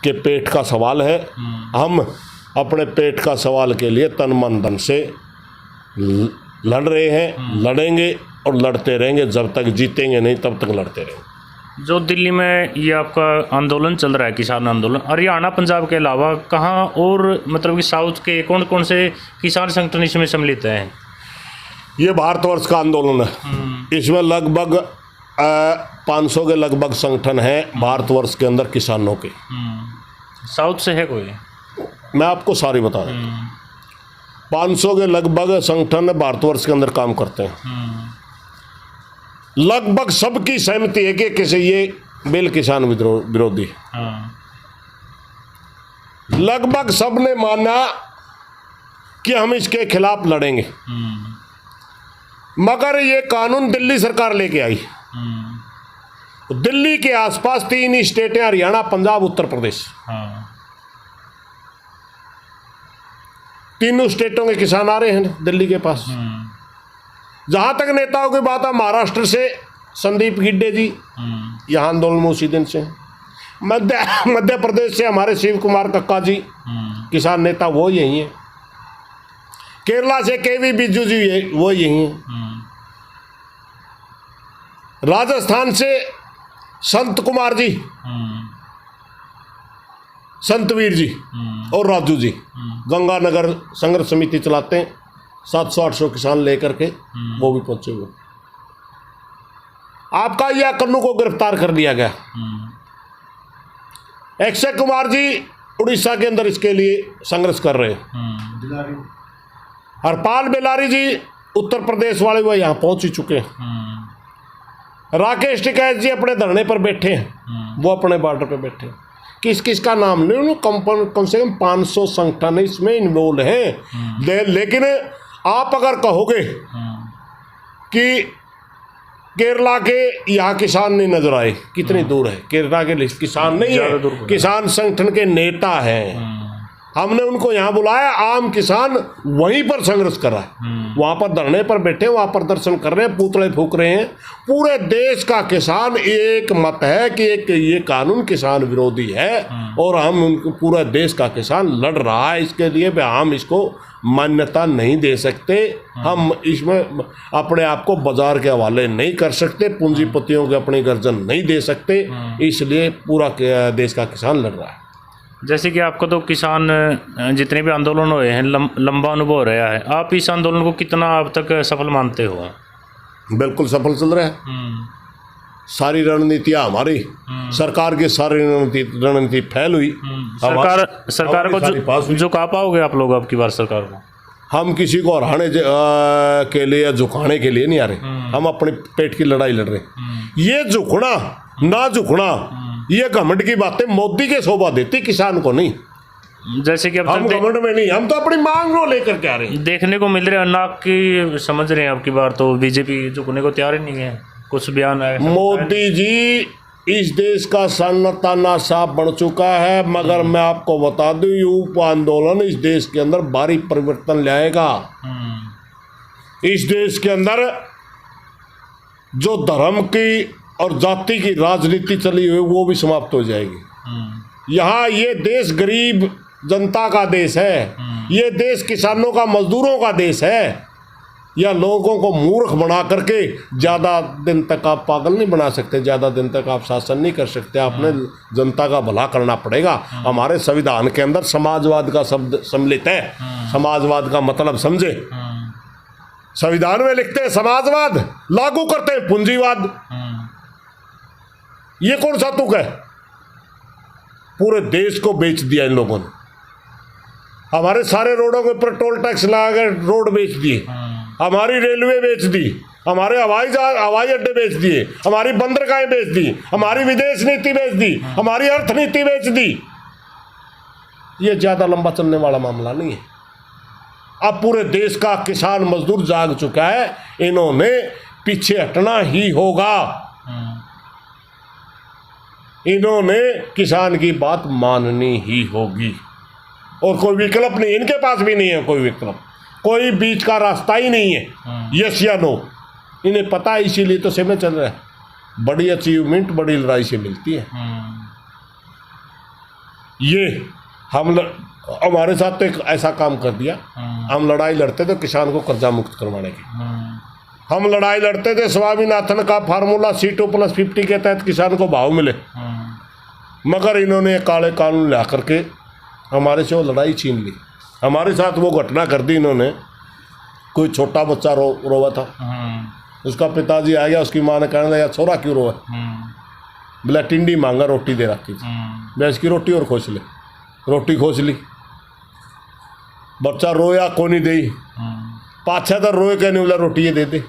के पेट का सवाल है। हम अपने पेट का सवाल के लिए तन मन धन से लड़ रहे हैं, लड़ेंगे और लड़ते रहेंगे, जब तक जीतेंगे नहीं तब तक लड़ते रहेंगे। जो दिल्ली में ये आपका आंदोलन चल रहा है, किसान आंदोलन, हरियाणा पंजाब के अलावा कहाँ और मतलब कि साउथ के कौन कौन से किसान संगठन इसमें सम्मिलित हैं? ये भारतवर्ष का आंदोलन है। इसमें लगभग 500 के लगभग संगठन हैं भारतवर्ष के अंदर किसानों के। साउथ से है कोई? मैं आपको सारी बता रहा हूँ। 500 के लगभग संगठन भारतवर्ष के अंदर काम करते हैं। लगभग सबकी सहमति है कि किसी ये बिल किसान विरोधी। लगभग सबने माना कि हम इसके खिलाफ लड़ेंगे, मगर ये कानून दिल्ली सरकार लेके आई। दिल्ली के आसपास 3 स्टेटें, हरियाणा, पंजाब, उत्तर प्रदेश, तीनों स्टेटों के किसान आ रहे हैं दिल्ली के पास। जहां तक नेताओं की बात है, महाराष्ट्र से संदीप गिड्डे जी यहाँ आंदोलन में उसी दिन से। मध्य प्रदेश से हमारे शिव कुमार कक्का जी, किसान नेता, वो यही हैं। केरला से केवी बिजू जी, वो यही हैं। राजस्थान से संत कुमार जी, संतवीर जी और राजू जी गंगानगर संघर्ष समिति चलाते हैं। 700-800 किसान लेकर के वो भी पहुंचे हुए। आपका यह कन्नू को गिरफ्तार कर लिया गया। अक्षय कुमार जी उड़ीसा के अंदर इसके लिए संघर्ष कर रहे हैं। हरपाल बेलारी जी उत्तर प्रदेश वाले, वो यहाँ पहुंच ही चुके हैं। राकेश टिकैत जी अपने धरने पर बैठे हैं, वो अपने बॉर्डर पर बैठे हैं। किस किस का नाम नहीं, कम से कम 500 संगठन इसमें इन्वॉल्व हैं। लेकिन आप अगर कहोगे कि केरला के यहाँ किसान नहीं नजर आए, कितनी दूर है। केरला के किसान नहीं है, किसान संगठन के नेता हैं। हमने उनको यहाँ बुलाया, आम किसान वहीं पर संघर्ष कर रहा है, वहाँ पर धरने पर बैठे, वहाँ पर दर्शन कर रहे हैं, पुतले फूंक रहे हैं। पूरे देश का किसान एक मत है कि एक ये कानून किसान विरोधी है और हम उनको, पूरा देश का किसान लड़ रहा है इसके लिए भी हम इसको मान्यता नहीं दे सकते। हम इसमें अपने आप को बाजार के हवाले नहीं कर सकते, पूंजीपतियों के अपनी गर्जन नहीं दे सकते, इसलिए पूरा देश का किसान लड़ रहा है। जैसे कि आपको तो किसान जितने भी आंदोलन हुए हैं लंबा अनुभव रहा है, आप इस आंदोलन को कितना अब तक सफल मानते हो? बिल्कुल सफल चल रहा है। सारी रणनीतियाँ हमारी सरकार की सारी रणनीति फैल हुई। सरकार को झुका पाओगे आप लोग अब की बार सरकार को? हम किसी को हराने के लिए या झुकाने के लिए नहीं आ रहे, हम अपने पेट की लड़ाई लड़ रहे। ये झुकना ना झुकना, ये घमंड की बातें मोदी के शोभा देती, किसान को नहीं। जैसे कि अब हम घमंड में नहीं, हम तो अपनी मांग को लेकर के आ रहे हैं। देखने को मिल रहा है नाक की समझ रहे हैं अब की बार तो बीजेपी झुकने को तैयार ही नहीं है। कुछ बयान आया, मोदी जी इस देश का सन्नाटा साफ बन चुका है, मगर मैं आपको बता दूं यूप आंदोलन इस देश के अंदर भारी परिवर्तन लाएगा। इस देश के अंदर जो धर्म की और जाति की राजनीति चली हुई वो भी समाप्त हो जाएगी। यहाँ ये देश गरीब जनता का देश है, ये देश किसानों का, मजदूरों का देश है। या लोगों को मूर्ख बना करके ज़्यादा दिन तक आप पागल नहीं बना सकते, ज़्यादा दिन तक आप शासन नहीं कर सकते। आपने जनता का भला करना पड़ेगा। हमारे संविधान के अंदर समाजवाद का शब्द सम्मिलित है। समाजवाद का मतलब समझे, संविधान में लिखते हैं समाजवाद, लागू करते हैं पूंजीवाद। ये कौन सा तुक है? पूरे देश को बेच दिया इन लोगों ने। हमारे सारे रोडों के ऊपर टोल टैक्स लगा कर रोड बेच दिए, हमारी रेलवे बेच दी, हमारे हवाई अड्डे बेच दिए, हमारी बंदरगाहें बेच दी, हमारी विदेश नीति बेच दी, हमारी अर्थनीति बेच दी। ये ज़्यादा लंबा चलने वाला मामला नहीं है। अब पूरे देश का किसान मजदूर जाग चुका है, इन्होंने पीछे हटना ही होगा। इन्होंने किसान की बात माननी ही होगी और कोई विकल्प नहीं, इनके पास भी नहीं है कोई विकल्प, कोई बीच का रास्ता ही नहीं है, यस या नो। इन्हें पता है, इसीलिए तो समय चल रहा है। बड़ी अचीवमेंट बड़ी लड़ाई से मिलती है। ये हमारे साथ तो एक ऐसा काम कर दिया। हम लड़ाई लड़ते थे किसान को कर्जा मुक्त करवाने की। हम लड़ाई लड़ते थे स्वामीनाथन का फार्मूला C2+50 के तहत किसान को भाव मिले, मगर इन्होंने काले कानून ला करके हमारे से वो लड़ाई छीन ली। हमारे साथ वो घटना कर दी इन्होंने। कोई छोटा बच्चा रोवा था, उसका पिताजी आ गया, उसकी माँ ने कहने लगा छोरा क्यों रोवा? बोला टिंडी मांगा, रोटी दे रखी थी। मैं इसकी रोटी और खोज ले, रोटी खोज ली। बच्चा रोया को नहीं दी, पाछा तो रोए कहने बोला रोटी ये दे दे।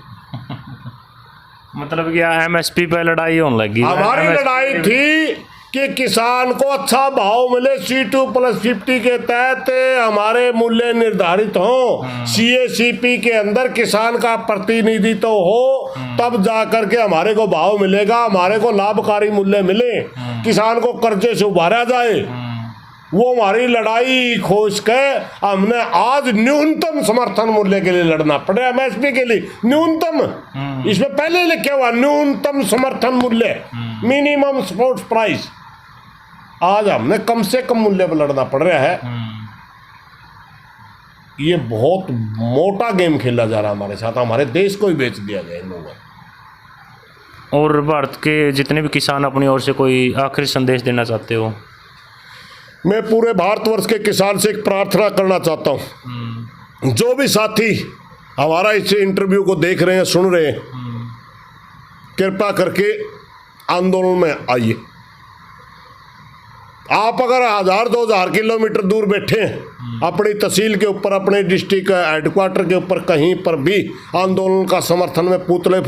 मतलब क्या MSP पे लड़ाई होने लगी? हमारी लड़ाई थी कि किसान को अच्छा भाव मिले, C2+50 के तहत हमारे मूल्य निर्धारित हों, CACP के अंदर किसान का प्रतिनिधित्व हो, तब जाकर के हमारे को भाव मिलेगा, हमारे को लाभकारी मूल्य मिले, किसान को कर्जे से उबारा जाए। वो हमारी लड़ाई खोज के हमने आज न्यूनतम समर्थन मूल्य के लिए लड़ना पड़े, MSP के लिए न्यूनतम। इसमें पहले लिखे हुआ न्यूनतम समर्थन मूल्य, मिनिमम सपोर्ट प्राइस। आज हमने कम से कम मूल्य पर लड़ना पड़ रहा है। ये बहुत मोटा गेम खेला जा रहा है हमारे साथ, हमारे देश को ही बेच दिया गया इन लोगों ने। और भारत के जितने भी किसान अपनी ओर से कोई आखिरी संदेश देना चाहते हो? मैं पूरे भारतवर्ष के किसान से एक प्रार्थना करना चाहता हूँ, जो भी साथी हमारा इस इंटरव्यू को देख रहे हैं, सुन रहे हैं, कृपया करके आंदोलन में आइए। आप अगर 1000-2000 किलोमीटर दूर बैठे हैं, अपनी तहसील के ऊपर, अपने डिस्ट्रिक्ट हेडक्वार्टर के ऊपर कहीं पर भी आंदोलन का समर्थन में पुतले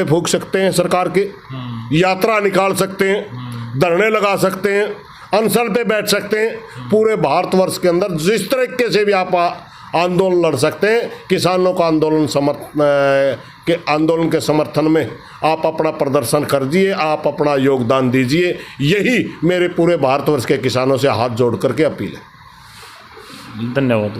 फूंक सकते हैं, सरकार के यात्रा निकाल सकते हैं, धरने लगा सकते हैं, अनशन पे बैठ सकते हैं। पूरे भारतवर्ष के अंदर जिस तरीके से भी आप आंदोलन लड़ सकते हैं, किसानों का आंदोलन के समर्थन में आप अपना प्रदर्शन करिए, आप अपना योगदान दीजिए। यही मेरे पूरे भारतवर्ष के किसानों से हाथ जोड़ करके अपील है। धन्यवाद।